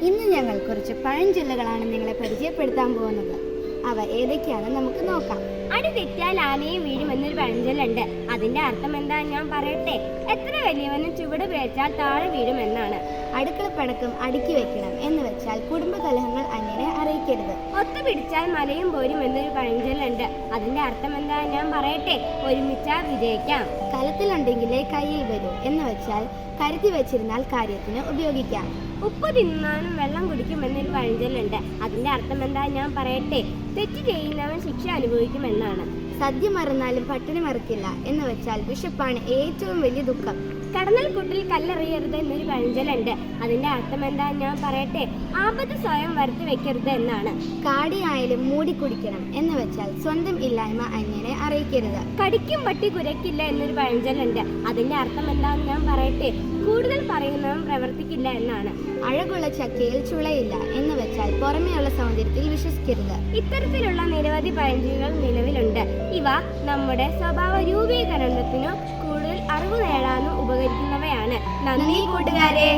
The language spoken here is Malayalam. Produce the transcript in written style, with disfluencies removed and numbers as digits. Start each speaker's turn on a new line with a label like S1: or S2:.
S1: ഇന്ന് ഞങ്ങൾ കുറച്ച് പഴഞ്ചൊല്ലുകളാണ് നിങ്ങളെ പരിചയപ്പെടുത്താൻ പോകുന്നത്. അവ ഏതൊക്കെയാണെന്ന് നമുക്ക് നോക്കാം.
S2: അടി തെറ്റിയാൽ ആനയും വീഴുമെന്നൊരു പഴഞ്ചൊല്ലുണ്ട്. അതിന്റെ അർത്ഥം എന്താ ഞാൻ പറയട്ടെ. എത്ര വലിയവനും ചുവട് പിഴച്ചാൽ താഴെ വീഴുമെന്നാണ്.
S1: അടുക്കള പടക്കം അടുക്കി വെക്കണം എന്ന് വെച്ചാൽ കുടുംബ കലഹങ്ങൾ അങ്ങനെ അറിയിക്കരുത്.
S2: ഒത്തുപിടിച്ചാൽ മലയും പോരും എന്നൊരു പഴഞ്ചൊല്ലുണ്ട്. അതിന്റെ അർത്ഥം എന്താ ഞാൻ പറയട്ടെ. ഒരുമിച്ചാൽ വിജയിക്കാം.
S1: കലത്തിലുണ്ടെങ്കിലേ കയ്യിൽ വരൂ എന്ന് വെച്ചാൽ കരുതി വെച്ചിരുന്നാൽ കാര്യത്തിന് ഉപയോഗിക്കാം.
S2: ഉപ്പ് തിന്നാനും വെള്ളം കുടിക്കുമെന്നൊരു പഴഞ്ചൊല്ലുണ്ട്. അതിന്റെ അർത്ഥം എന്താ ഞാൻ പറയട്ടെ. തെറ്റ് ചെയ്യുന്നവൻ ശിക്ഷ അനുഭവിക്കുമെന്നാണ്.
S1: സദ്യ മറന്നാലും പട്ടിണി മറക്കില്ല എന്ന് വെച്ചാൽ വിശപ്പാണ് ഏറ്റവും വലിയ ദുഃഖം.
S2: കടന്നൽ കൂട്ടിൽ കല്ലെറിയരുത് എന്നൊരു പഴഞ്ചൊല്ലുണ്ട്. അതിന്റെ അർത്ഥം എന്താ ഞാൻ പറയട്ടെ. ആപത്ത് സ്വയം വരുത്തി വെക്കരുത് എന്നാണ്.
S1: കാടിയായാലും മൂടി കുടിക്കണം എന്ന് വെച്ചാൽ സ്വന്തം ഇല്ലായ്മ അങ്ങനെ അറിയിക്കരുത്.
S2: കടിക്കും പട്ടി കുരയ്ക്കില്ല എന്നൊരു പഴഞ്ചൊല്ലുണ്ട്. അതിന്റെ അർത്ഥം എന്താന്ന് ഞാൻ പറയട്ടെ. കൂടുതൽ പറയുന്നവൻ പ്രവർത്തിക്കില്ല എന്നാണ്.
S1: അഴകുള്ള ചക്കയിൽ ചുളയില്ല എന്ന് വെച്ചാൽ പുറമേയുള്ള സൗന്ദര്യത്തിൽ വിശ്വസിക്കരുത്.
S2: ഇത്തരത്തിലുള്ള നിരവധി പഴഞ്ചൊല്ലുകൾ നിലവിലുണ്ട്. ഇവ നമ്മുടെ സ്വഭാവ രൂപീകരണത്തിനു കൂടുതൽ അറിവ് നേടാനും ഉപകരിക്കുന്നവയാണ്. നന്ദി കൂട്ടുകാരെ.